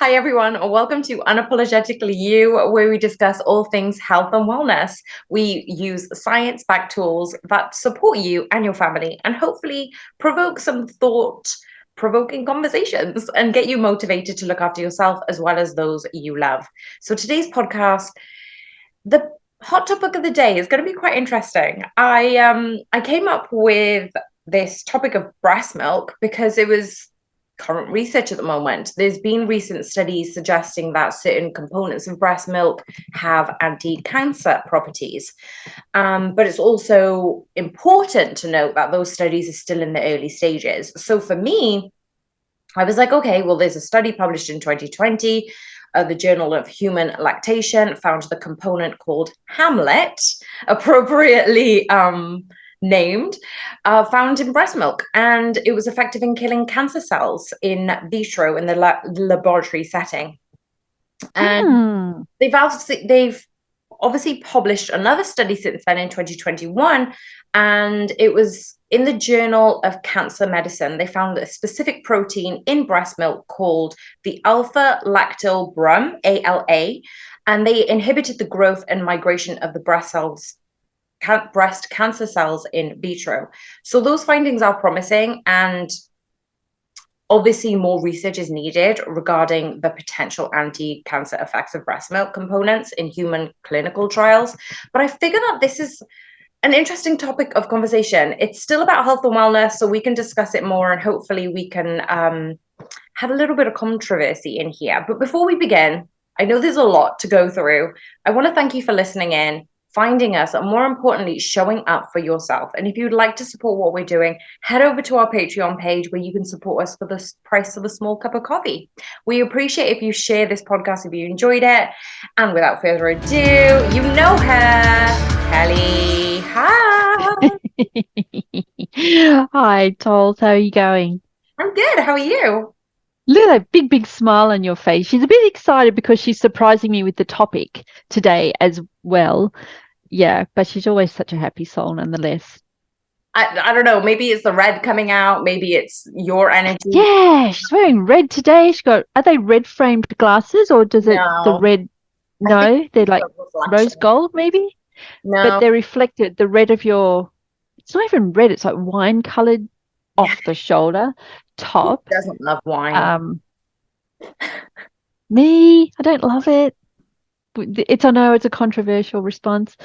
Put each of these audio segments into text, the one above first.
Hi, everyone, and welcome to Unapologetically You, where we discuss all things health and wellness. We use science backed tools that support you and your family and hopefully provoke some thought provoking conversations and get you motivated to look after yourself as well as those you love. So, today's podcast, the hot topic of the day is going to be quite interesting. I came up with this topic of breast milk because it was current research at the moment. There's been recent studies suggesting that certain components of breast milk have anti-cancer properties. But it's also important to note that those studies are still in the early stages. So for me, I was like, okay, well, there's a study published in 2020. The Journal of Human Lactation found the component called Hamlet, appropriately named, found in breast milk, and it was effective in killing cancer cells in vitro in the laboratory setting. And Hmm. they've obviously published another study since then in 2021, and it was in the Journal of Cancer Medicine. They found a specific protein in breast milk called the alpha lactobrum, ALA, and they inhibited the growth and migration of the breast cancer cells in vitro. So those findings are promising, and obviously more research is needed regarding the potential anti-cancer effects of breast milk components in human clinical trials. But I figure that this is an interesting topic of conversation. It's still about health and wellness, so we can discuss it more and hopefully we can have a little bit of controversy in here. But before we begin, I know there's a lot to go through. I want to thank you for listening in, finding us, and more importantly, showing up for yourself. And if you'd like to support what we're doing, head over to our Patreon page where you can support us for the price of a small cup of coffee. We appreciate if you share this podcast if you enjoyed it. And without further ado, you know her, Kelly. Hi. Hi, Tols. How are you going? I'm good. How are you? Look at that big smile on your face. She's a bit excited because she's surprising me with the topic today as well. Yeah, but she's always such a happy soul nonetheless. I don't know. Maybe it's the red coming out. Maybe it's your energy. Yeah, she's wearing red today. Are they red framed glasses or does it the No, red? I think No, they're it's like a reflection. rose gold maybe, but No, they're reflected. The red of your, it's not even red, it's like wine colored yeah, off the shoulder who top. doesn't love wine? Um, Me, I don't love it. I know it's a controversial response.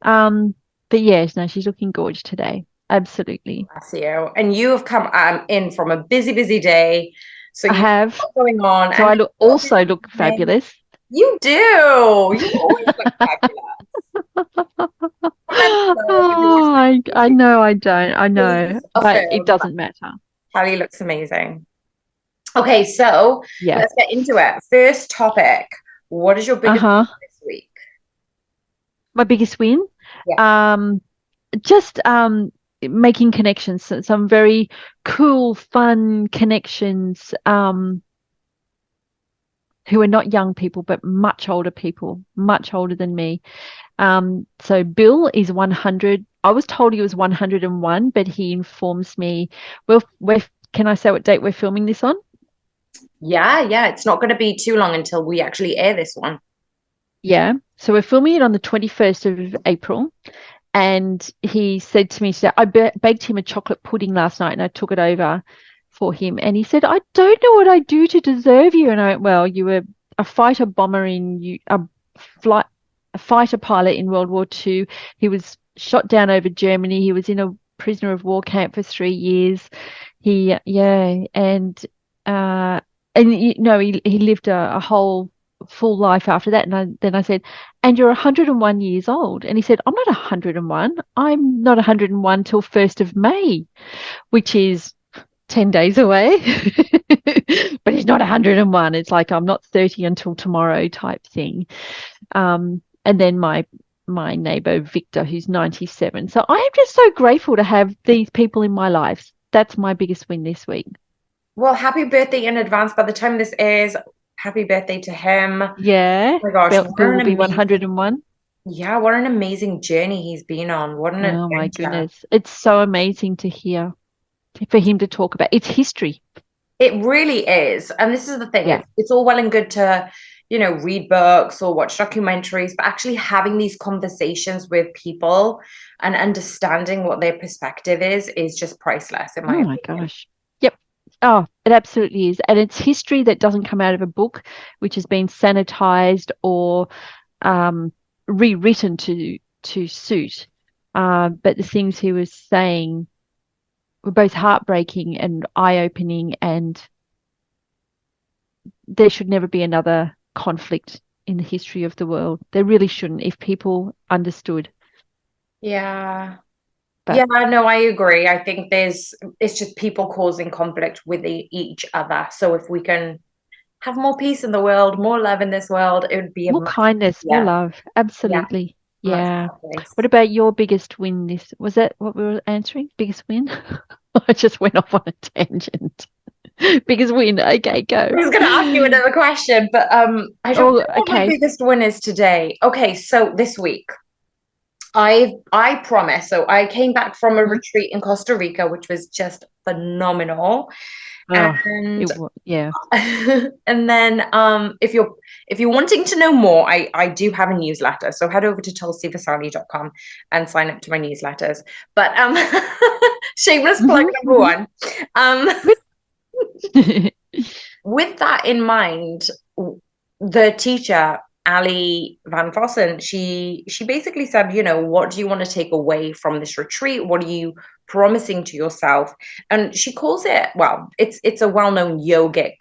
Um, but yes, no, she's looking gorgeous today. Absolutely. Bless you. And you have come in from a busy, busy day. So I you have have. a lot going on. So And I you've look got a busy also look evening. fabulous. You do. You always look fabulous. Comment below if you watch Oh, this on I YouTube. know I don't. I know, Please but it affirm that doesn't matter. Kelly looks amazing. Okay, so Yeah. let's get into it. First topic. What is your biggest Uh-huh. win this week? My biggest win. Yeah. Um, just making connections, some very cool, fun connections. Who are not young people, but much older people, much older than me. So Bill is 100. I was told he was 101, but he informs me, well, can I say what date we're filming this on? Yeah, yeah. It's not going to be too long until we actually air this one. Yeah. So we're filming it on the 21st of April. And he said to me today, baked him a chocolate pudding last night and I took it over for him. And he said, I don't know what I do to deserve you. And I went, well, you were a fighter bomber flight, a fighter pilot in World War II. He was shot down over Germany. He was in a prisoner of war camp for 3 years. Yeah, uh, and he lived a whole full life after that. And then I said, and you're 101 years old. And he said, I'm not 101. I'm not 101 till 1st of May, which is 10 days away. But he's not 101. It's like I'm not 30 until tomorrow type thing. And then my neighbor Victor, who's 97. So I am just so grateful to have these people in my life. That's my biggest win this week. Well, happy birthday in advance. By the time this airs, happy birthday to him. Oh Yeah. my gosh, what Bill an will be amazing, 101. yeah, what an amazing journey he's been on. What an Oh my adventure. goodness. It's so amazing to hear for him to talk about. It's history. It really is. And this is the thing, Yeah. it's all well and good to, read books or watch documentaries, but actually having these conversations with people and understanding what their perspective is just priceless, in my Oh my opinion. gosh. Yep. Oh, it absolutely is. And it's history that doesn't come out of a book, which has been sanitized or um, rewritten to suit. But the things he was saying were both heartbreaking and eye-opening, and there should never be another conflict in the history of the world. There really shouldn't if people understood. Yeah. But Yeah, no, I agree. I think it's just people causing conflict with each other. So if we can have more peace in the world, more love in this world, it would be a more much, kindness, more yeah, love. yeah, Absolutely. much Yeah. better place. What about your biggest win this? Was that what we were answering? Biggest win? I just went off on a tangent. Biggest win. Okay, I go. was going to ask you another question, but I don't Oh, know what my okay. biggest win is today. Okay, so this week, I promise. So I came back from a Mhm. retreat in Costa Rica, which was just phenomenal. Oh, And yeah. and then if you're wanting to know more, I do have a newsletter. So head over to tulsivasani.com and sign up to my newsletters. But shameless plug Hmm, number hmm. one. Um Good. with that in mind, the teacher, Ali Van Vossen, she basically said, what do you want to take away from this retreat? What are you promising to yourself? And she calls it, well, it's a well-known yogic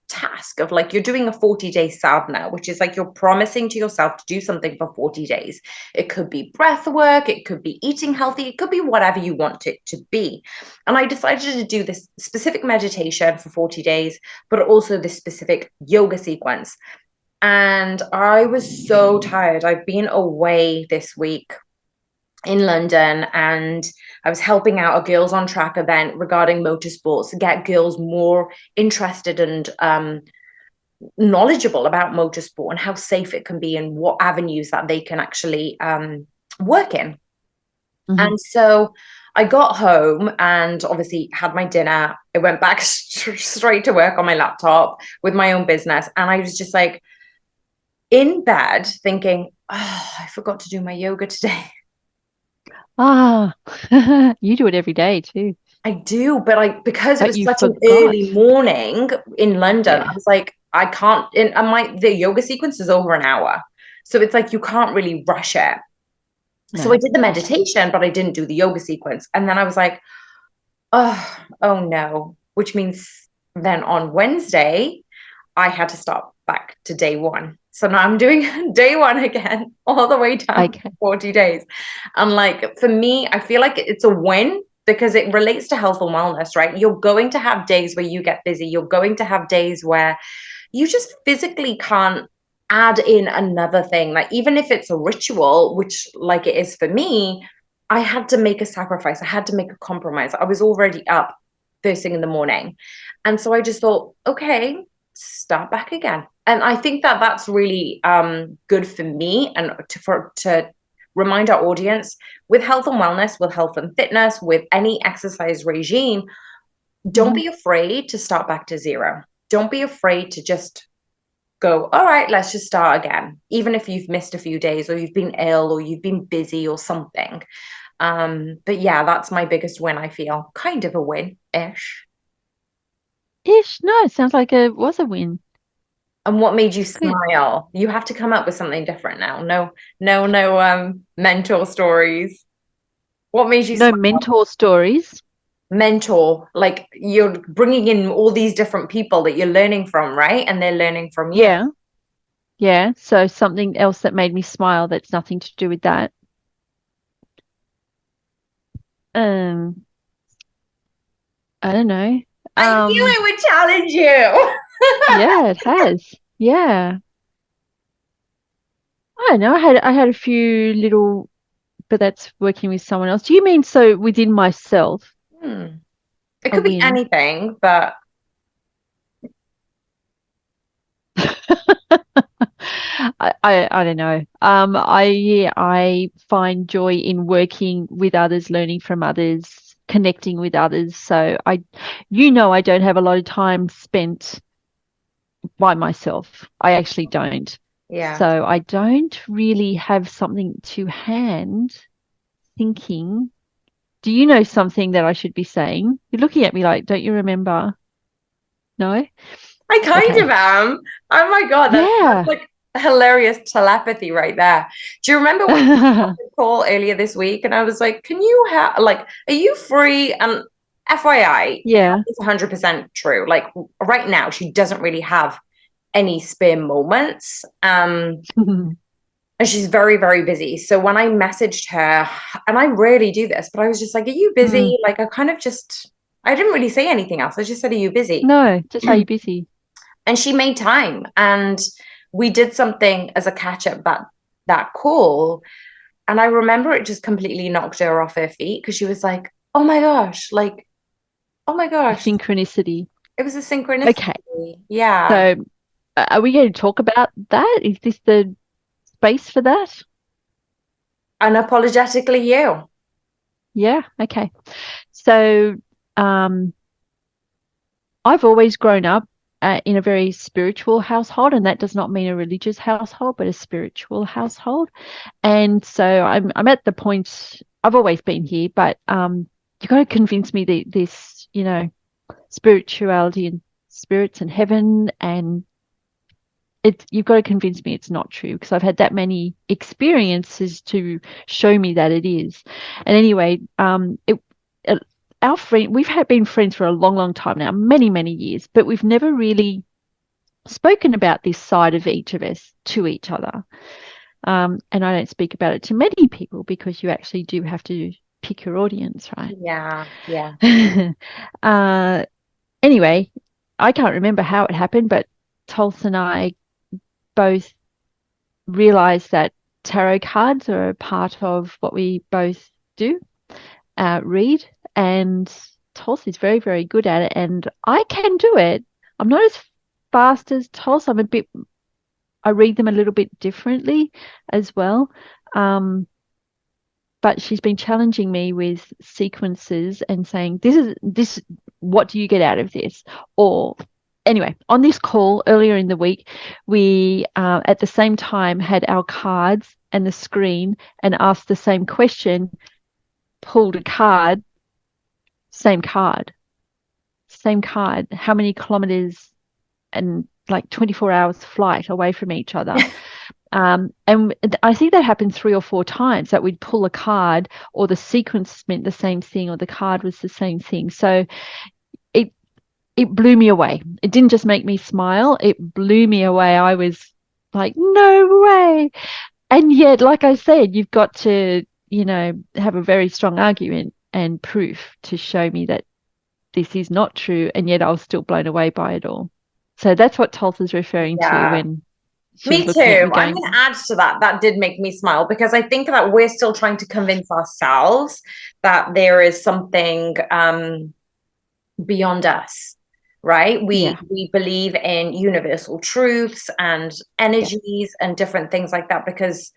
task of like you're doing a 40-day sadhana, which is like you're promising to yourself to do something for 40 days. It could be breath work, it could be eating healthy, it could be whatever you want it to be. And I decided to do this specific meditation for 40 days, but also this specific yoga sequence. And I was so tired. I've been away this week in London, and I was helping out a Girls on Track event regarding motorsports to get girls more interested and knowledgeable about motorsport and how safe it can be and what avenues that they can actually work in. Mhm. And so I got home and obviously had my dinner. I went back straight to work on my laptop with my own business. And I was just like in bed thinking, oh, I forgot to do my yoga today. Ah, you do it every day too, I do, but because it but was you such an forgot. early morning in London, I Yeah. was like, I can't. And the yoga sequence is over an hour, so it's like you can't really rush it. So I No. did the meditation, but I didn't do the yoga sequence. And then I was like, oh no, which means then on Wednesday, I had to start back to day one. So now I'm doing day one again, all the way down to Okay. 40 days. And like for me, I feel like it's a win because it relates to health and wellness, right? You're going to have days where you get busy. You're going to have days where you just physically can't add in another thing. Like even if it's a ritual, which like it is for me, I had to make a sacrifice. I had to make a compromise. I was already up first thing in the morning. And so I just thought, okay, start back again. And I think that that's really good for me and to remind our audience with health and wellness, with health and fitness, with any exercise regime, don't Mhm. be afraid to start back to zero. Don't be afraid to just go, all right, let's just start again, even if you've missed a few days or you've been ill or you've been busy or something. But yeah, that's my biggest win, I feel. Kind of a win-ish. Ish. No, it sounds like it was a win. And what made you Good. smile? You have to come up with something different now. No, no, no, mentor stories. What made you No smile? mentor stories. Mentor, like you're bringing in all these different people that you're learning from, right? And they're learning from you. Yeah. Yeah. So something else that made me smile that's nothing to do with that. Um, I don't know. I knew Um, it would challenge you. yeah, it has. Yeah. I don't know. I had a few little, but that's working with someone else. Do you mean so within myself, Hmm. It a could be win? anything, but I don't know. I find joy in working with others, learning from others, connecting with others. So I don't have a lot of time spent by myself. I actually don't. Yeah. So I don't really have something to hand thinking. Do you know something that I should be saying? You're looking at me like, don't you remember? No? I kind Okay. of am. Oh my God, that's Yeah. like hilarious telepathy right there. Do you remember we got the call earlier this week and I was like, can you have like, are you free? And FYI, Yeah. it's 100% true. Like right now, she doesn't really have any spare moments. And she's very, very busy. So when I messaged her, and I rarely do this, but I was just like, are you Mm. busy? Like I didn't really say anything else. I just said, are you busy? No, just are you busy? And she made time and we did something as a catch up that call, and I remember it just completely knocked her off her feet because she was like, oh my gosh, like, oh my gosh, Synchronicity. it was a Okay. synchronicity. Yeah. So are we going to talk about that? Is this the space for that? Unapologetically you. Yeah. Okay. So um, I've always grown up in a very spiritual household, and that does not mean a religious household, but a spiritual household. And so I'm at the point I've always been here, but you got to convince me that this, spirituality and spirits and heaven and you've got to convince me it's not true because I've had that many experiences to show me that it is. And anyway, it our friend we've been friends for a long, long time now, many, many years, but we've never really spoken about this side of each of us to each other. And I don't speak about it to many people because you actually do have to pick your audience, right? Yeah. Yeah. uh, anyway, I can't remember how it happened, but Tulsa and I both realized that tarot cards are a part of what we both do, read, and Tulsa is very, very good at it, and I can do it. I'm not as fast as Tulsa. I read them a little bit differently as well. But she's been challenging me with sequences and saying, this, what do you get out of this? Or anyway, on this call earlier in the week, we at the same time had our cards and the screen and asked the same question, pulled a card, same card, same card. How many kilometers and like 24 hours flight away from each other? And I think that happened 3 or 4 times that we'd pull a card or the sequence meant the same thing or the card was the same thing. So it it blew me away. It didn't just make me smile, it blew me away. I was like, no way. And yet, like I said, you've got to, have a very strong argument and proof to show me that this is not true. And yet I was still blown away by it all. So that's what Tulsa's referring to Yeah. when she was Me looking at too. me I'm going, going to add to that. That did make me smile because I think that we're still trying to convince ourselves that there is something beyond us, right? yeah, We believe in universal truths and yeah. energies and different things like that because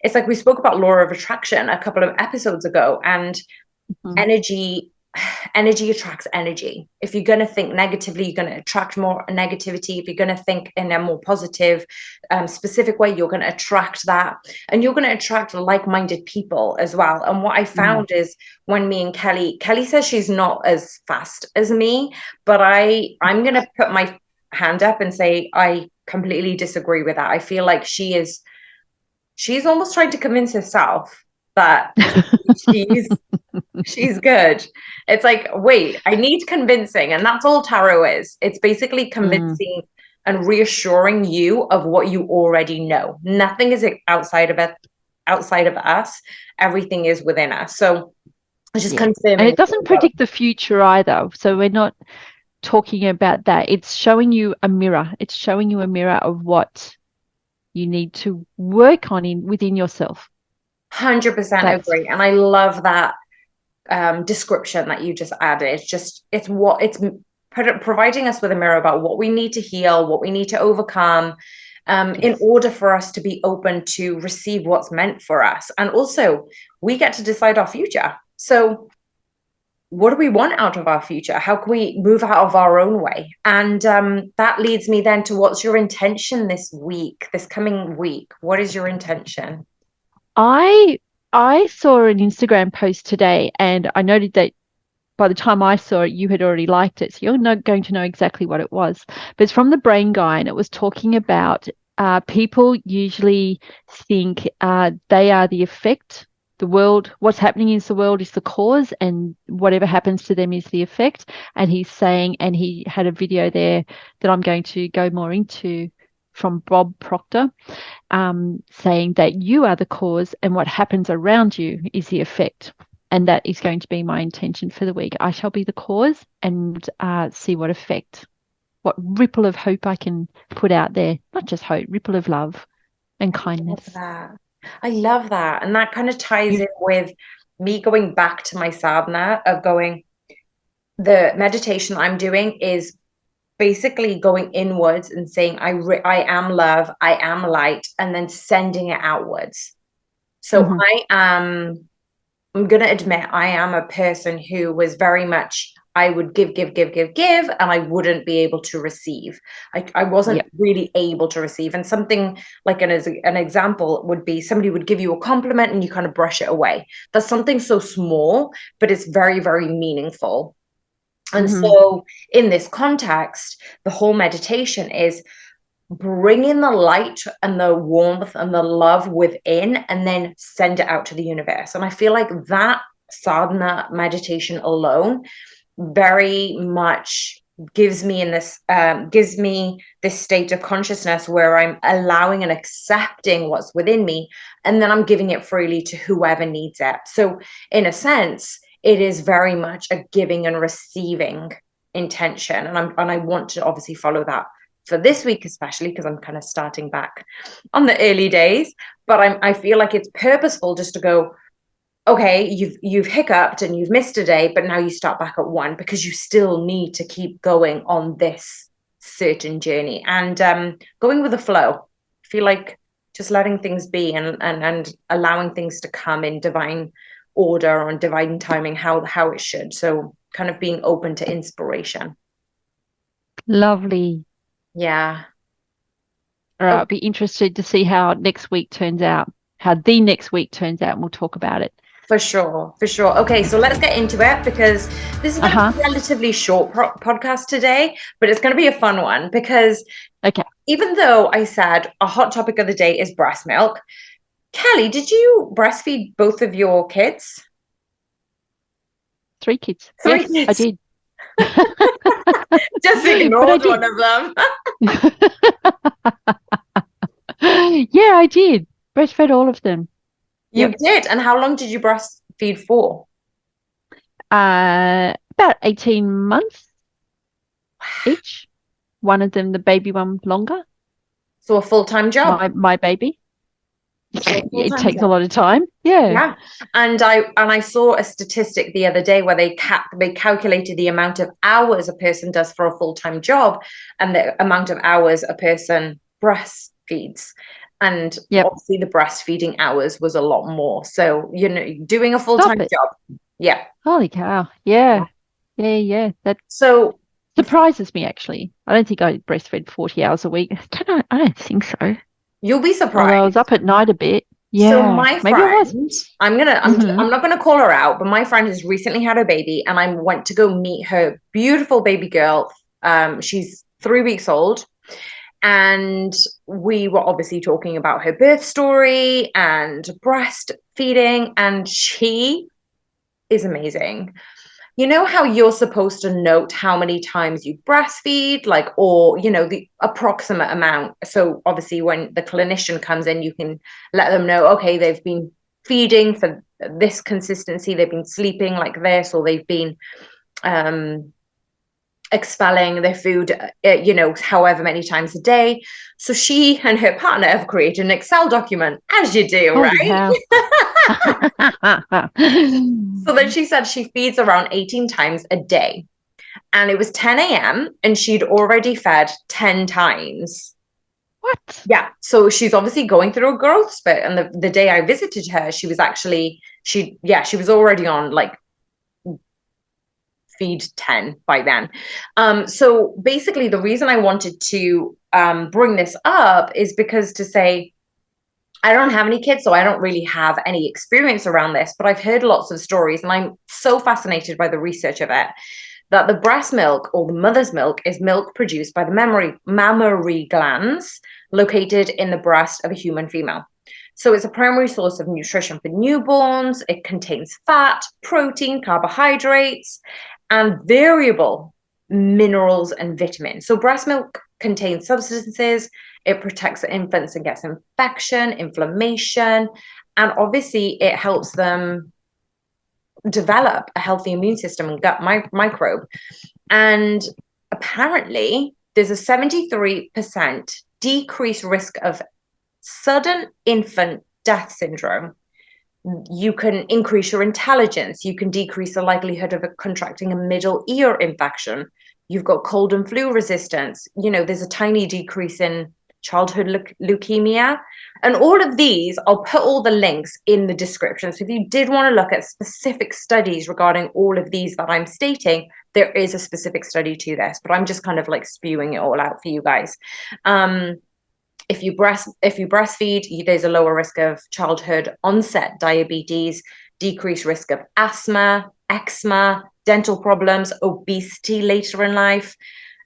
it's like we spoke about law of attraction a couple of episodes ago, and Mhm. energy energy attracts energy. If you're going to think negatively, you're going to attract more negativity. If you're going to think in a more positive, specific way, you're going to attract that, and you're going to attract like-minded people as well. And what I Mm. found is when me and Kelly says she's not as fast as me, but I'm going to put my hand up and say I completely disagree with that. I feel like she's almost trying to convince herself that she's she's good. It's like, wait, I need convincing. And that's all tarot is. It's basically Mm. convincing and reassuring you of what you already know. Nothing is outside of it, outside of us. Everything is within us. So it's just Yeah. And confirming. it doesn't predict the future either. So we're not talking about that. It's showing you a mirror. It's showing you a mirror of what you need to work on within yourself. 100% That's agree. And I love that description that you just added. It's providing us with a mirror about what we need to heal, what we need to overcome, in yes. order for us to be open to receive what's meant for us. And also, we get to decide our future. So what do we want out of our future? How can we move out of our own way? And that leads me then to, what's your intention this week, this coming week? What is your intention? I I saw an Instagram post today, and I noted that by the time I saw it, you had already liked it. So you're not going to know exactly what it was. But it's from the Brain Guy, and it was talking about people usually think they are the effect. The world, what's happening in the world is the cause, and whatever happens to them is the effect. And he's saying, and he had a video there that I'm going to go more into from Bob Proctor, saying that you are the cause and what happens around you is the effect. And that is going to be my intention for the week. I shall be the cause and see what effect, what ripple of hope I can put out there. Not just hope, ripple of love and Love kindness. that. I love that. And that kind of ties in with me going back to my sadhana of going, the meditation I'm doing is basically going inwards and saying, I am love, I am light, and then sending it outwards. So Mm-hmm. I'm going to admit, I am a person who was very much, I would give, give, give, give, give, and I wouldn't be able to receive. I wasn't Yep. really able to receive. And something like an example would be, somebody would give you a compliment and you kind of brush it away. That's something so small, but it's very, very meaningful. And Mm-hmm. so, in this context, the whole meditation is bringing the light and the warmth and the love within and then send it out to the universe. And I feel like that sadhana meditation alone very much gives me this state of consciousness where I'm allowing and accepting what's within me, and then I'm giving it freely to whoever needs it. So in a sense, it is very much a giving and receiving intention, and I want to obviously follow that for this week, especially because I'm kind of starting back on the early days. But I feel like it's purposeful just to go, okay, you've hiccuped and you've missed a day, but now you start back at one because you still need to keep going on this certain journey and going with the flow. I feel like just letting things be and allowing things to come in divine order or in divine timing, how it should. So kind of being open to inspiration. Lovely. Yeah. All right. I'll be interested to see how next week turns out, how the next week turns out, and we'll talk about it. For sure, for sure. Okay, so let's get into it because this is going to Uh-huh. be a relatively short podcast today, but it's going to be a fun one because Okay. even though I said a hot topic of the day is breast milk, Kelly, did you breastfeed both of your kids? 3 kids. Three Yes, I kids. did. Just But I ignored one did. of them. Yeah, I did. Breastfed all of them. You Yep. did. And how long did you breastfeed for? About 18 months each. One of them, the baby one, longer. So a full-time job. My baby. So a It full-time takes a job. lot of time. Yeah. Yeah. And I saw a statistic the other day where they calculated the amount of hours a person does for a full-time job and the amount of hours a person breastfeeds. And Yep. obviously the breastfeeding hours was a lot more. So, doing a Stop full-time it. job. Yeah. Holy cow. Yeah. Yeah. Yeah. Yeah. That So surprises me, actually. I don't think I breastfed 40 hours a week. I don't think so. you'll be Although I was surprised. up at night a bit. So Yeah. my Maybe I was. friend, Mm-hmm. I'm not gonna call her out, but my friend has recently had a baby, and I went to go meet her beautiful baby girl. She's 3 weeks old, and we were obviously talking about her birth story and breastfeeding, and she is amazing. You know how you're supposed to note how many times you breastfeed, like, or, the approximate amount. So obviously, when the clinician comes in, you can let them know, okay, they've been feeding for this consistency, they've been sleeping like this, or they've been um, expelling their food, however many times a day. So she and her partner have created an Excel document, as you do, Holy right? cow. So then she said she feeds around 18 times a day. And it was 10 a.m. and she'd already fed 10 times. What? Yeah. So she's obviously going through a growth spurt. And the day I visited her, she was already on like feed 10 by then. So basically, the reason I wanted to bring this up is because to say, I don't have any kids, so I don't really have any experience around this, but I've heard lots of stories, and I'm so fascinated by the research of it, that the breast milk or the mother's milk is milk produced by the mammary glands located in the breast of a human female. So it's a primary source of nutrition for newborns. It contains fat, protein, carbohydrates, and variable minerals and vitamins. So breast milk contains substances. It protects the infants against infection, inflammation, and obviously it helps them develop a healthy immune system and gut microbe. And apparently, there's a 73% decreased risk of sudden infant death syndrome. You can increase your intelligence. You can decrease the likelihood of contracting a middle ear infection. You've got cold and flu resistance. There's a tiny decrease in childhood leukemia. And all of these, I'll put all the links in the description. So if you did want to look at specific studies regarding all of these that I'm stating, there is a specific study to this, but I'm just kind of like spewing it all out for you guys. If you breastfeed, there's a lower risk of childhood onset diabetes, decreased risk of asthma, eczema, dental problems, obesity later in life,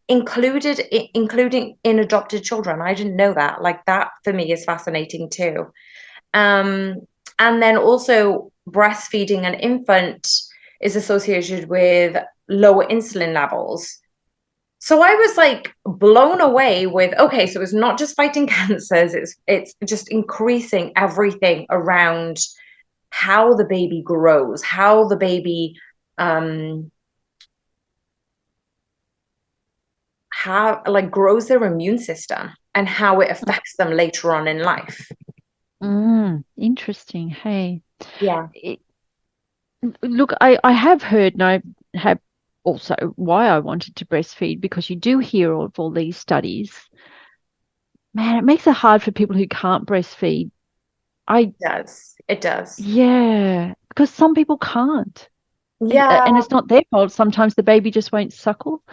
including in adopted children. I didn't know that. Like, that for me is fascinating too. And then also breastfeeding an infant is associated with lower insulin levels. So I was like blown away with, okay, so it's not just fighting cancers, it's just increasing everything around how the baby grows, how the baby grows their immune system, and how it affects them later on in life. Interesting. Hey. Yeah. Look, I have heard, and I have also why I wanted to breastfeed, because you do hear of all these studies. Man, it makes it hard for people who can't breastfeed. It does. Yeah, because some people can't. Yeah. And it's not their fault. Sometimes the baby just won't suckle.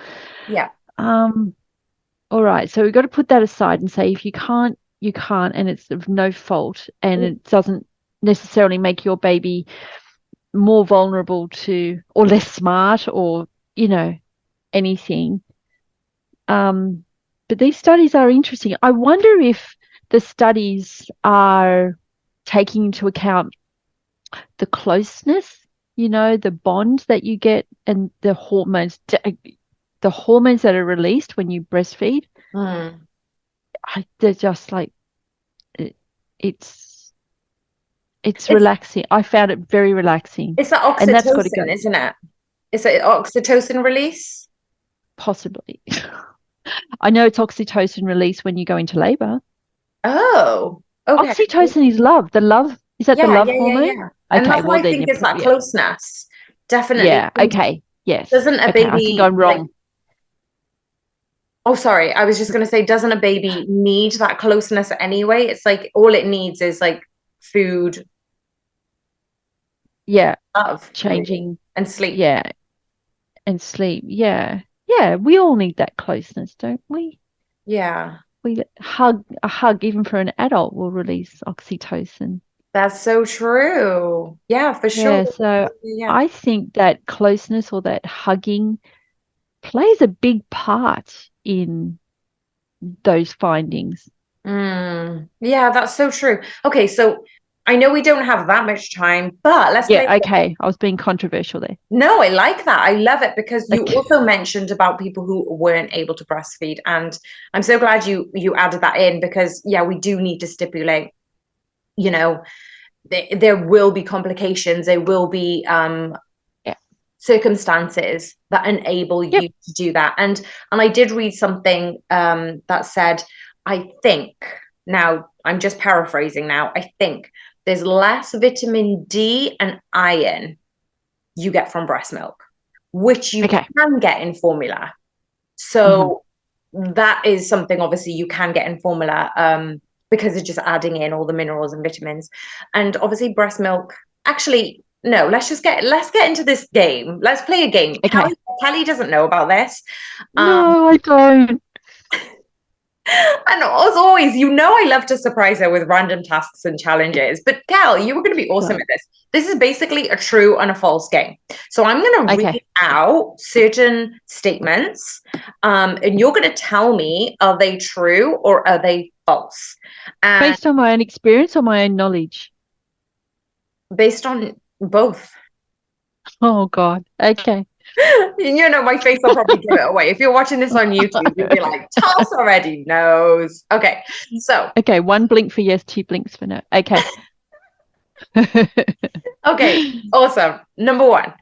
Yeah. All right. So we've got to put that aside and say, if you can't, you can't, and it's of no fault, and it doesn't necessarily make your baby more vulnerable to, or less smart, or anything. But these studies are interesting. I wonder if the studies are taking into account the closeness, the bond that you get, and the hormones that are released when you breastfeed. They're just like, it's relaxing. I found it very relaxing. It's that And that's got to oxytocin, go. isn't it? Is it oxytocin release? Possibly. I know it's oxytocin release when you go into labor. Oh, okay. Oxytocin is love. Is that the love hormone? Yeah. And Okay, that's well why I then think it's that closeness. Definitely. Yeah, okay. Yes. Doesn't a Okay, I think baby I'm wrong. oh, sorry. I was just going to say, doesn't a baby need that closeness anyway? It's like all it needs is like food, Yeah, love, changing. really, and sleep. Yeah, and sleep. Yeah. Yeah, we all need that closeness, don't we? Yeah. A hug, even for an adult, will release oxytocin. That's so true. Yeah, for sure. Yeah, so Yeah. I think that closeness, or that hugging, plays a big part in those findings. Yeah, that's so true. Okay, so I know we don't have that much time, but let's play. Yeah, okay. I was being controversial there. No, I like that. I love it, because you Okay. also mentioned about people who weren't able to breastfeed, and I'm so glad you added that in, because yeah, we do need to stipulate, you know, there will be complications, there will be Yeah. circumstances that enable Yep. you to do that. And I did read something that said, I think, now I'm just paraphrasing now, I think there's less vitamin D and iron you get from breast milk, which you Okay. can get in formula. So that is something obviously you can get in formula, because it's just adding in all the minerals and vitamins. And obviously breast milk, actually, no, let's get into this game. Let's play a game. Okay. Kelly doesn't know about this. No, I don't. And as always, I love to surprise her with random tasks and challenges. But Cal, you were going to be awesome Right. at this. This is basically a true and a false game. So I'm going to Okay. read out certain statements, and you're going to tell me, are they true or are they false? And Based on my own experience or my own knowledge? based on both. Oh God. Okay. My face will probably give it away. If you're watching this on YouTube, you'll be like, Toss already knows. Okay, so Okay, one blink for yes, two blinks for no. Okay. okay, awesome. Number one,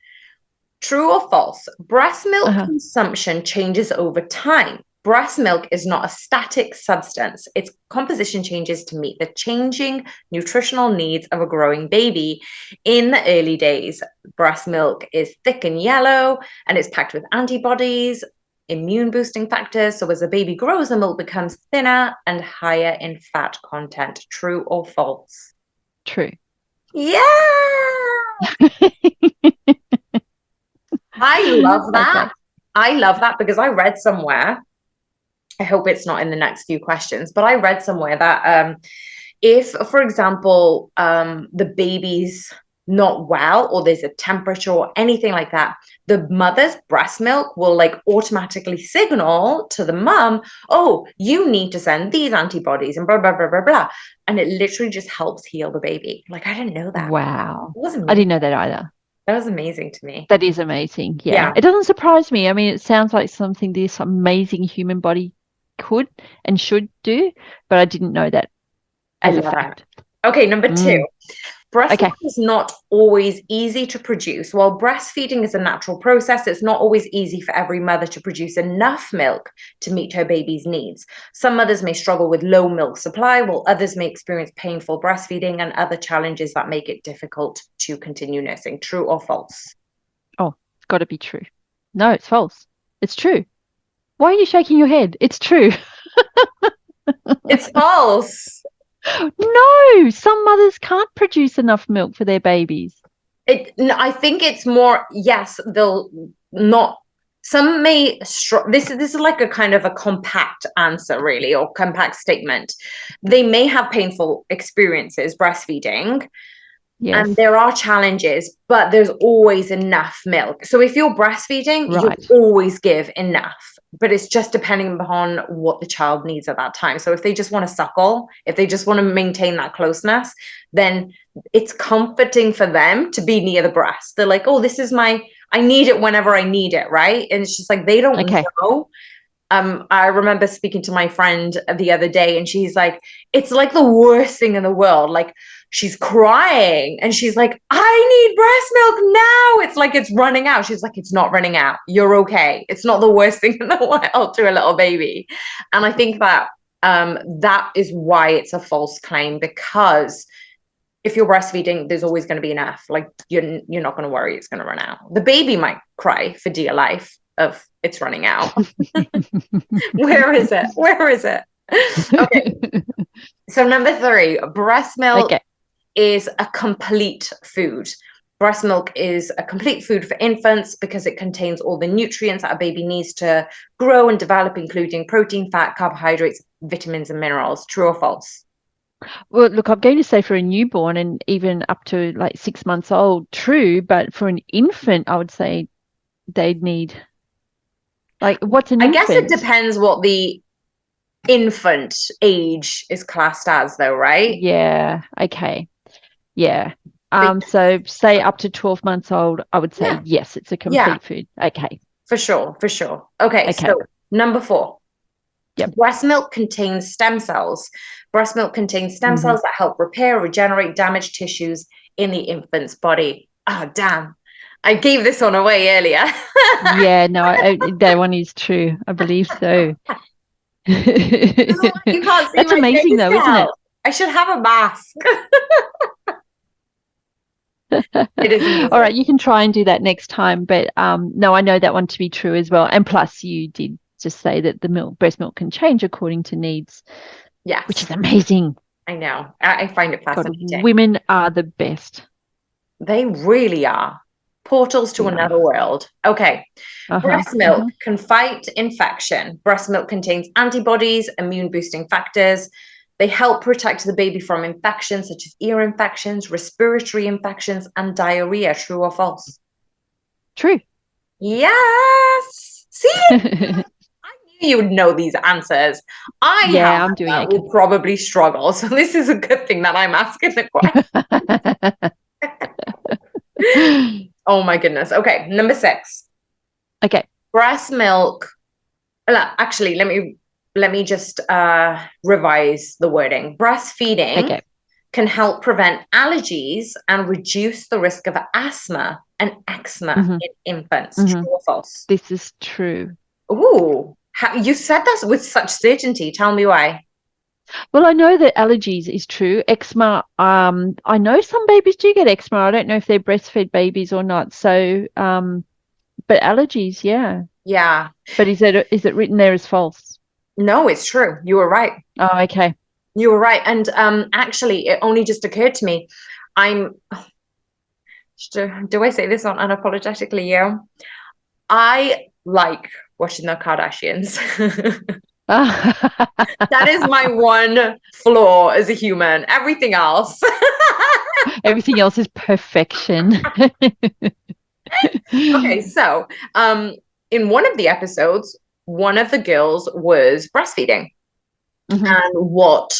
true or false? Breast milk Uh-huh. consumption changes over time. Breast milk is not a static substance. Its composition changes to meet the changing nutritional needs of a growing baby. In the early days, breast milk is thick and yellow and it's packed with antibodies, immune boosting factors. So as the baby grows, the milk becomes thinner and higher in fat content. True or false? True. Yeah, I love that. Okay. I love that because I read somewhere, I hope it's not in the next few questions, but I read somewhere that if, for example, the baby's not well or there's a temperature or anything like that, the mother's breast milk will like automatically signal to the mum, oh, you need to send these antibodies and blah, blah, blah, blah, blah. And it literally just helps heal the baby. Like, I didn't know that. Wow. It was I amazing. didn't know that either. That was amazing to me. That is amazing. Yeah. Yeah, It doesn't surprise me. I mean, it sounds like something this amazing human body could and should do, but I didn't know that I as a love it. fact. Okay, number two. Mm. Breast Okay. milk is not always easy to produce. While breastfeeding is a natural process, it's not always easy for every mother to produce enough milk to meet her baby's needs. Some mothers may struggle with low milk supply, while others may experience painful breastfeeding and other challenges that make it difficult to continue nursing. True or false? Oh, it's got to be true. No, it's false. It's true. Why are you shaking your head? It's true. It's false. No, some mothers can't produce enough milk for their babies. I think it's more, yes, they'll not. Some may this is like a kind of a compact answer, really, or compact statement. They may have painful experiences breastfeeding, Yes. and there are challenges, but there's always enough milk. So if you're breastfeeding, you Right. always give enough, but it's just depending upon what the child needs at that time. So if they just want to suckle, if they just want to maintain that closeness, then it's comforting for them to be near the breast. They're like, oh, I need it whenever I need it, right? And it's just like they don't Okay. know. I remember speaking to my friend the other day, and she's like, it's like the worst thing in the world. Like, she's crying and she's like, I need breast milk now. It's like it's running out. She's like, it's not running out. You're okay. It's not the worst thing in the world to a little baby. And I think that that is why it's a false claim, because if you're breastfeeding, there's always going to be enough. Like you're not going to worry it's going to run out. The baby might cry for dear life of it's running out. Where is it? Where is it? Okay. So number three, breast milk Okay. is a complete food. Breast milk is a complete food for infants because it contains all the nutrients that a baby needs to grow and develop, including protein, fat, carbohydrates, vitamins, and minerals. True or false? Well, look, I'm going to say for a newborn and even up to like 6 months old, true, but for an infant, I would say they'd need like what's an I guess it infant? depends what the infant age is classed as, though, right? Yeah. Okay. Yeah. But So say up to 12 months old, I would say yeah, yes, it's a yeah, complete food. Okay. for sure, for sure. Okay, Okay. so number four. Yep. Breast milk contains stem cells. Breast milk contains stem Hmm. cells that help repair, regenerate damaged tissues in the infant's body. Oh, damn. I gave this one away earlier. Yeah, no, that one is true. I believe so. You can't see That's my amazing face though, isn't now. it? I should have a mask. It is All right, amazing. you can try and do that next time. But no, I know that one to be true as well. And plus, you did just say that the breast milk can change according to needs, which Yes, is amazing. I know. I find it God, fascinating. women are the best. They really are. Portals to Yeah. another world. Okay. Uh-huh. Breast milk can fight infection. Breast milk contains antibodies, immune boosting factors. They help protect the baby from infections such as ear infections, respiratory infections, and diarrhea. True or false? True. Yes. See, I knew you would know these answers. I, Yeah, I'm doing however, okay. will probably struggle. So this is a good thing that I'm asking the question. Oh my goodness. Okay, number 6. Okay. Breast milk. Actually, let me just revise the wording. Breastfeeding Okay. can help prevent allergies and reduce the risk of asthma and eczema Hmm. in infants. Hmm. True or false? This is true. Ooh, you said that with such certainty. Tell me why. Well, I know that allergies is true. Eczema, I know some babies do get eczema. I don't know if they're breastfed babies or not. So, but allergies, yeah. Yeah. But is it written there as false? No, it's true. You were right. Oh, okay. You were right. And actually, it only just occurred to me. I'm. Do I say this on unapologetically? Yeah. I like watching the Kardashians. That is my one flaw as a human. Everything else. Everything else is perfection. Okay, so in one of the episodes, one of the girls was breastfeeding. Hmm. And what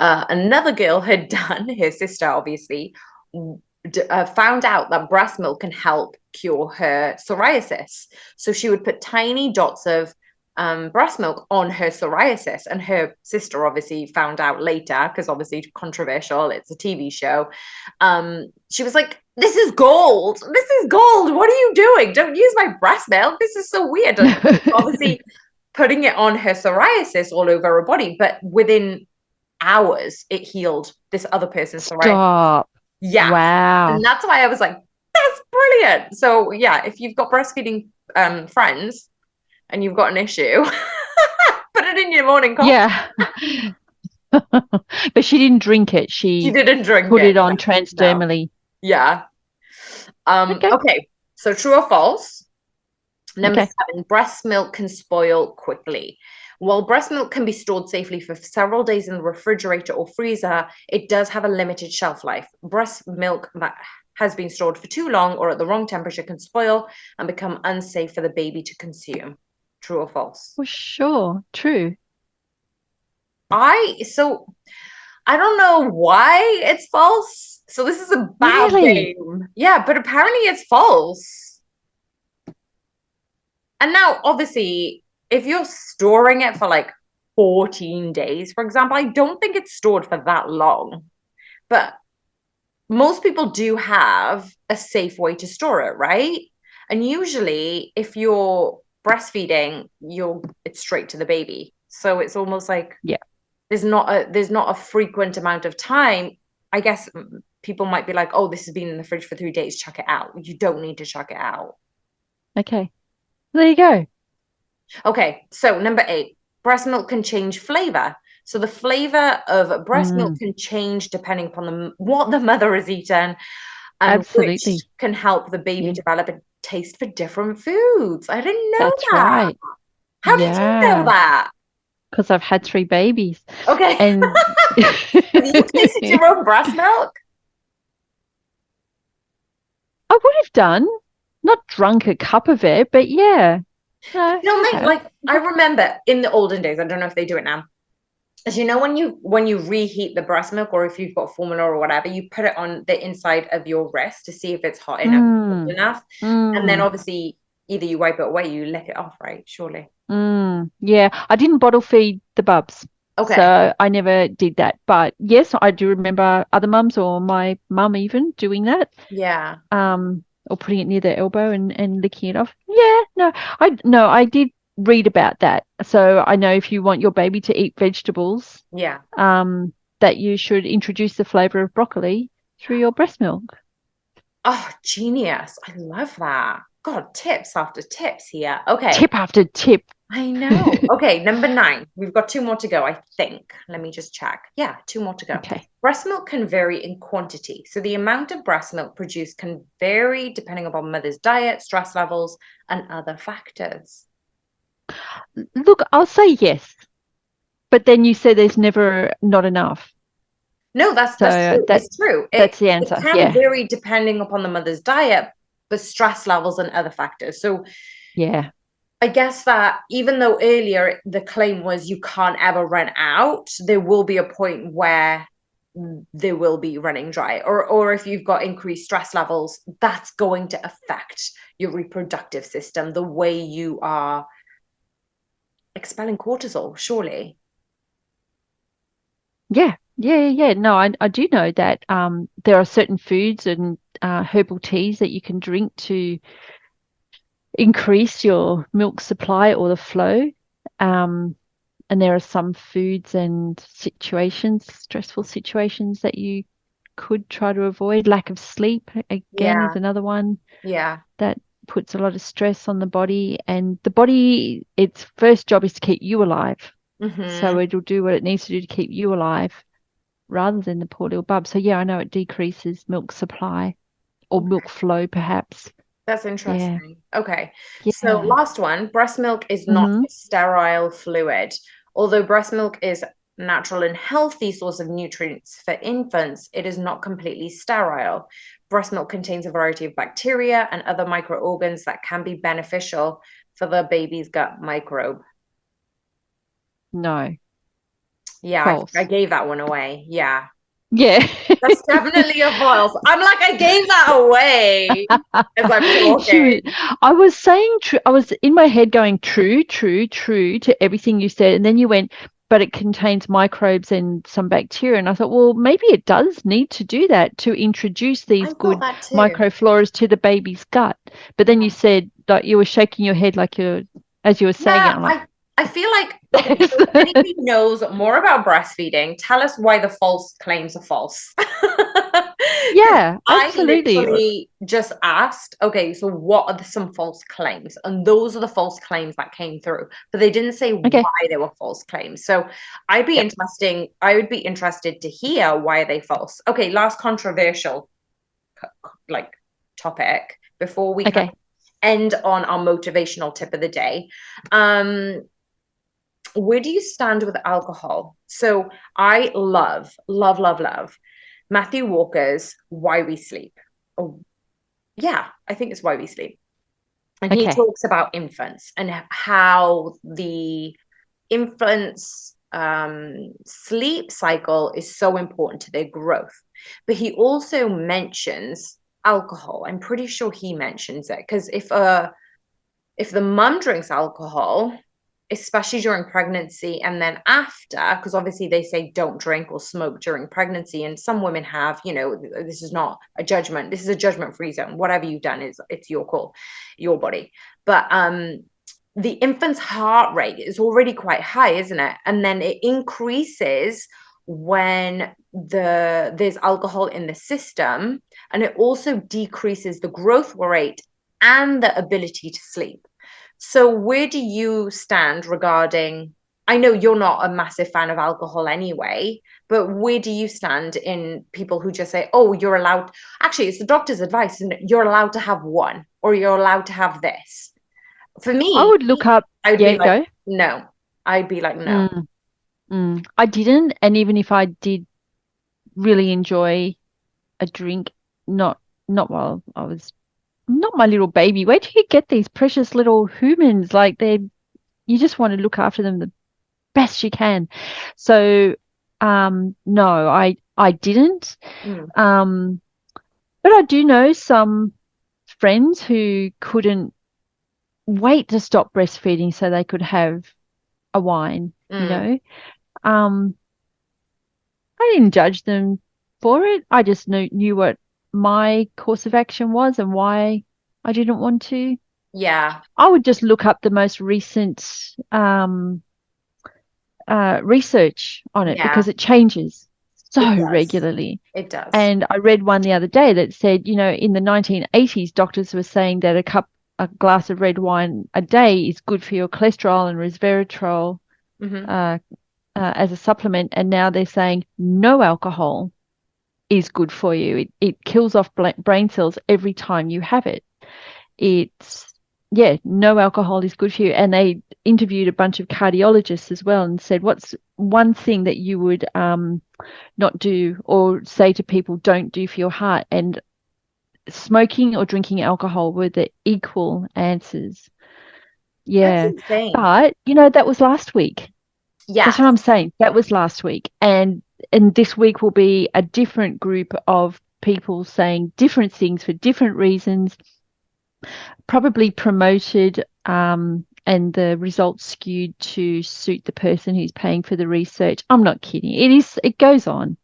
another girl had done, her sister obviously, found out that breast milk can help cure her psoriasis. So she would put tiny dots of breast milk on her psoriasis. And her sister obviously found out later, because obviously controversial, it's a TV show. She was like, "This is gold. This is gold. What are you doing? Don't use my breast milk. This is so weird." And obviously putting it on her psoriasis all over her body, but within hours it healed this other person's psoriasis. Stop. Yeah. Wow. And that's why I was like, that's brilliant. So yeah, if you've got breastfeeding friends and you've got an issue, put it in your morning coffee. Yeah. But she didn't drink it. She She didn't drink put it. it on No. transdermally. Yeah. Okay. Okay. So true or false? Number Okay. 7, breast milk can spoil quickly. While breast milk can be stored safely for several days in the refrigerator or freezer, it does have a limited shelf life. Breast milk that has been stored for too long or at the wrong temperature can spoil and become unsafe for the baby to consume. True or false? Well, sure. True. So I don't know why it's false. So this is a bad Really? game. Yeah, but apparently it's false. And now, obviously, if you're storing it for like 14 days, for example, I don't think it's stored for that long. But most people do have a safe way to store it, right? And usually, if you're breastfeeding, it's straight to the baby. So it's almost like Yeah. there's not a frequent amount of time. I guess people might be like, "Oh, this has been in the fridge for 3 days. Chuck it out." You don't need to chuck it out. Okay. There you go. Okay, so number 8, breast milk can change flavor. So the flavor of breast milk Mm, can change depending upon what the mother has eaten, and which absolutely. can help the baby Yeah, develop a taste for different foods. I didn't know that's that. right. How did you know Yeah. that? Because I've had 3 babies. Okay. And Have you tasted your own breast milk? I would have done, not drunk a cup of it, but yeah. No, You know, I like, have. like I remember in the olden days, I don't know if they do it now. As you know, when you reheat the breast milk, or if you've got formula or whatever, you put it on the inside of your wrist to see if it's hot enough, cold Mm, enough, and then mm, obviously either you wipe it away, you lick it off, right? Surely. yeah. I didn't bottle feed the bubs, Okay. so I never did that. But yes, I do remember other mums or my mum even doing that. Yeah. Or putting it near their elbow and licking it off. Yeah, no, I did read about that. So I know if you want your baby to eat vegetables, Yeah. that you should introduce the flavor of broccoli through your breast milk. Oh, genius. I love that. God, tips after tips here. Okay. Tip after tip. I know. Okay, number 9. We've got 2 more to go, I think. Let me just check. Yeah, 2 more to go. Okay. Breast milk can vary in quantity. So the amount of breast milk produced can vary depending upon mother's diet, stress levels, and other factors. Look, I'll say yes, but then you say there's never not enough. No, that's So true. It's true. that's the It answer. can Yeah. vary depending upon the mother's diet, the stress levels, and other factors. So Yeah. I guess that even though earlier the claim was you can't ever run out, there will be a point where they will be running dry. Or if you've got increased stress levels, that's going to affect your reproductive system, the way you are expelling cortisol, surely. Yeah. Yeah. No, I do know that there are certain foods and herbal teas that you can drink to increase your milk supply or the flow. Um, and there are some foods and situations, stressful situations that you could try to avoid. Lack of sleep, again, is Yeah, another one yeah. that puts a lot of stress on the body. And the body, its first job is to keep you alive. So Hmm. it'll do what it needs to do to keep you alive rather than the poor little bub. So yeah, I know it decreases milk supply or milk flow, perhaps. That's Yeah. interesting. Okay. So, Yeah. last one, breast milk is not Mm-hmm. a sterile fluid. Although breast milk is natural and healthy source of nutrients for infants, it is not completely sterile. Breast milk contains a variety of bacteria and other microorganisms that can be beneficial for the baby's gut microbe. No, Yeah, I false. gave that one away. Yeah. Yeah. That's definitely a false. I'm like, I gave that away as I'm She was, talking. I was saying true. I was in my head going true, true, true to everything you said. And then you went, but it contains microbes and some bacteria. And I thought, well, maybe it does need to do that to introduce I these thought good that too. microfloras to the baby's gut. But then you said like you were shaking your head like you're as you were saying it. Yeah, I'm like, I feel like, okay, so if anybody knows more about breastfeeding, tell us why the false claims are false. Because yeah, I absolutely. literally just asked, okay, so what are some false claims? And those are the false claims that came through, but they didn't say Okay. why they were false claims. So Yep. I would be interested to hear why are they false. Okay, last controversial like topic before we kind Okay. of end on our motivational tip of the day. Um, where do you stand with alcohol? So I love Matthew Walker's Why We Sleep. Oh, yeah, I think it's Why We Sleep. And he Okay. talks about infants and how the infants' sleep cycle is so important to their growth. But he also mentions alcohol. I'm pretty sure he mentions it because if the mum drinks alcohol, especially during pregnancy and then after, because obviously they say don't drink or smoke during pregnancy, and some women have, this is not a judgment. This is a judgment-free zone. Whatever you've done is it's your call, your body. But the infant's heart rate is already quite high, isn't it? And then it increases when there's alcohol in the system, and it also decreases the growth rate and the ability to sleep. So, where do you stand regarding? I know you're not a massive fan of alcohol anyway, but where do you stand in people who just say, oh, you're allowed? Actually, it's the doctor's advice, and you're allowed to have one, or you're allowed to have this. For I me, would look up. I would be Yeah, like, go. no. I'd be like, no. Mm, I didn't, and even if I did really enjoy a drink, not not while I was not my little baby. Where do you get these precious little humans? Like they're you just want to look after them the best you can. So no, I didn't. Mm, Um but I do know some friends who couldn't wait to stop breastfeeding so they could have a wine, you mm. know. Um I didn't judge them for it. I just knew what my course of action was and why I didn't want to. Yeah, I would just look up the most recent research on it yeah, because it changes it so does. regularly. It does. And I read one the other day that said, in the 1980s, doctors were saying that a glass of red wine a day is good for your cholesterol and resveratrol Hmm. as a supplement. And now they're saying no alcohol is good for you. It kills off brain cells every time you have it. It's, yeah, no alcohol is good for you. And they interviewed a bunch of cardiologists as well and said, what's one thing that you would not do or say to people don't do for your heart? And smoking or drinking alcohol were the equal answers. That's Yeah. insane. But, that was last week. That's Yes. what I'm saying. That was last week. And this week will be a different group of people saying different things for different reasons, probably promoted and the results skewed to suit the person who's paying for the research. I'm not kidding. It goes on.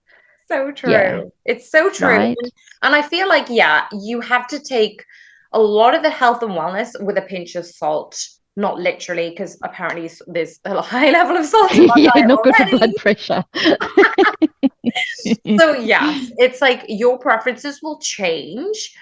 So Yeah, true. It's so true. right. And I feel like, yeah, you have to take a lot of the health and wellness with a pinch of salt, not literally, because apparently there's a high level of salt in my Yeah, diet not good for already. blood pressure. So, yes, it's like your preferences will change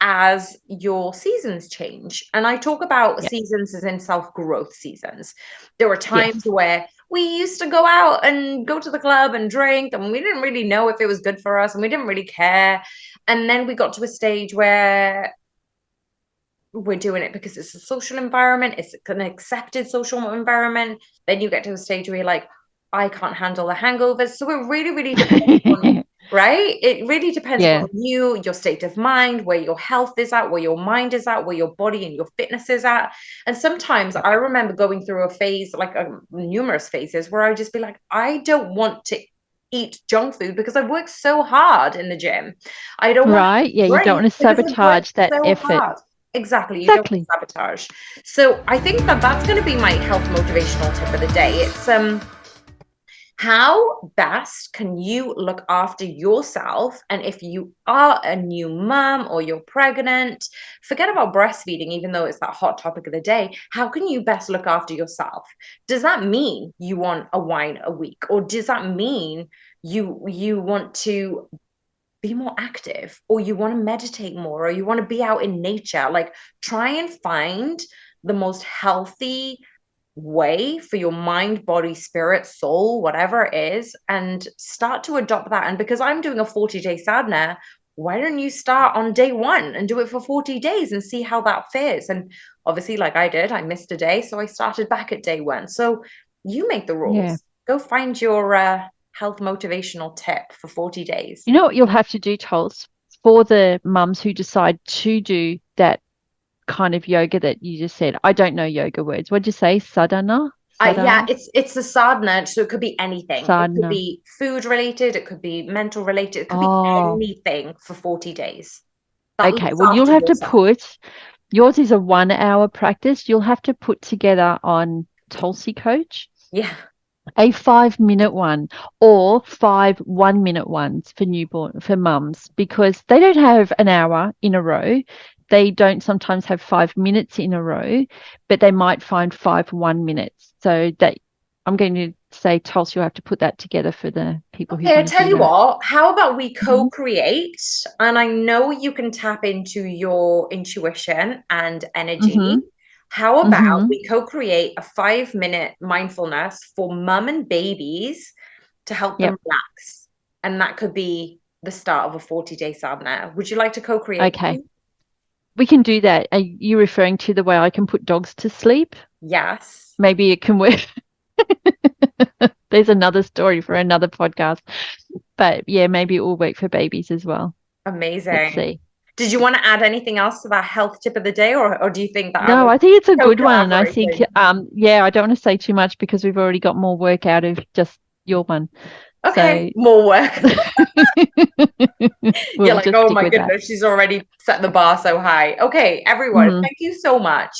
as your seasons change. And I talk about Yeah. seasons as in self-growth seasons. There were times Yes. where we used to go out and go to the club and drink, and we didn't really know if it was good for us, and we didn't really care. And then we got to a stage where we're doing it because it's a social environment, it's an accepted social environment. Then you get to a stage where you're like, I can't handle the hangovers. So it really, really depends on, right? It really depends Yeah. on you, your state of mind, where your health is at, where your mind is at, where your body and your fitness is at. And sometimes Yep. I remember going through a phase, like numerous phases, where I just be like, I don't want to eat junk food because I work so hard in the gym. I don't want Right. Yeah, to you don't drink want to because I work sabotage that so effort. hard. Exactly, you don't want Exactly. sabotage. So I think that that's going to be my health motivational tip of the day. It's how best can you look after yourself? And if you are a new mom or you're pregnant, forget about breastfeeding, even though it's that hot topic of the day. How can you best look after yourself? Does that mean you want a wine a week, or does that mean you want to be more active, or you want to meditate more, or you want to be out in nature? Like, try and find the most healthy way for your mind, body, spirit, soul, whatever it is, and start to adopt that. And because I'm doing a 40-day sadhana, why don't you start on day one and do it for 40 days and see how that fares? And obviously, like I did, I missed a day, so I started back at day one. So you make the Yeah. rules. Go find your health motivational tip for 40 days. You know what you'll have to do, Tols, for the mums who decide to do that kind of yoga that you just said. I don't know yoga words. What'd you say? Sadhana? Yeah, Sadhana? it's a sadhana, so it could be anything. It could Sadhana. be food related, it could be mental related, it could be Oh, anything for 40 days. That okay. looks Well, you'll after have to yourself. put yours is a 1 hour practice. You'll have to put together on Tulsi Coach Yeah. a 5 minute one or 5 1 minute ones for newborn for mums because they don't have an hour in a row. They don't sometimes have 5 minutes in a row, but they might find 5 1 minutes. So that I'm going to say, Tulsi, you'll have to put that together for the people who Okay, I want to tell do you that. what, how about we Mhm. co-create? And I know you can tap into your intuition and energy. Mhm. How about Mhm. we co-create a 5-minute mindfulness for mum and babies to help them Yep. relax? And that could be the start of a 40-day sadhana. Would you like to co-create with Okay. me? We can do that. Are you referring to the way I can put dogs to sleep? Yes. Maybe it can work. There's another story for another podcast. But yeah, maybe it will work for babies as well. Let's Amazing. see. Did you want to add anything else to that health tip of the day, or do you think that I No, was I think it's a so good one. And I think, collaborating? yeah, I don't want to say too much because we've already got more work out of just your one. Okay, So more work. You're we'll like, just oh stick my with that. goodness, she's already set the bar so high. Okay, everyone, Mhm. thank you so much.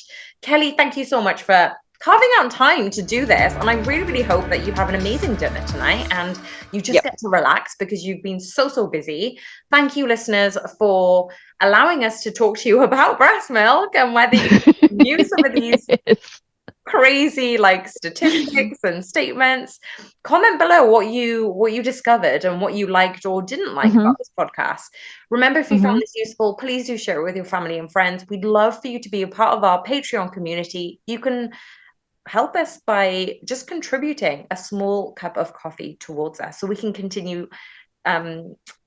Kelly, thank you so much for carving out time to do this. And I really, really hope that you have an amazing dinner tonight and you just Yep. get to relax because you've been so, so busy. Thank you, listeners, for allowing us to talk to you about breast milk and whether you knew some of these Yes. crazy like statistics and statements. Comment below what you discovered and what you liked or didn't like Mhm, about this podcast. Remember, if you found mhm. this useful, please do share it with your family and friends. We'd love for you to be a part of our Patreon community. You can help us by just contributing a small cup of coffee towards us so we can continue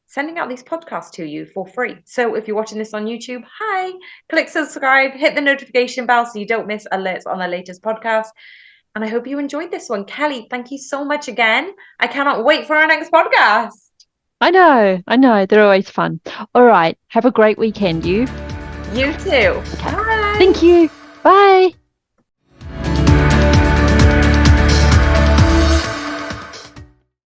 sending out these podcasts to you for free. So if you're watching this on YouTube, hi, click subscribe, hit the notification bell so you don't miss alerts on the latest podcast. And I hope you enjoyed this one. Kelly, thank you so much again. I cannot wait for our next podcast. I know. They're always fun. All right. Have a great weekend, you. You too. Okay. Bye. Thank you. Bye.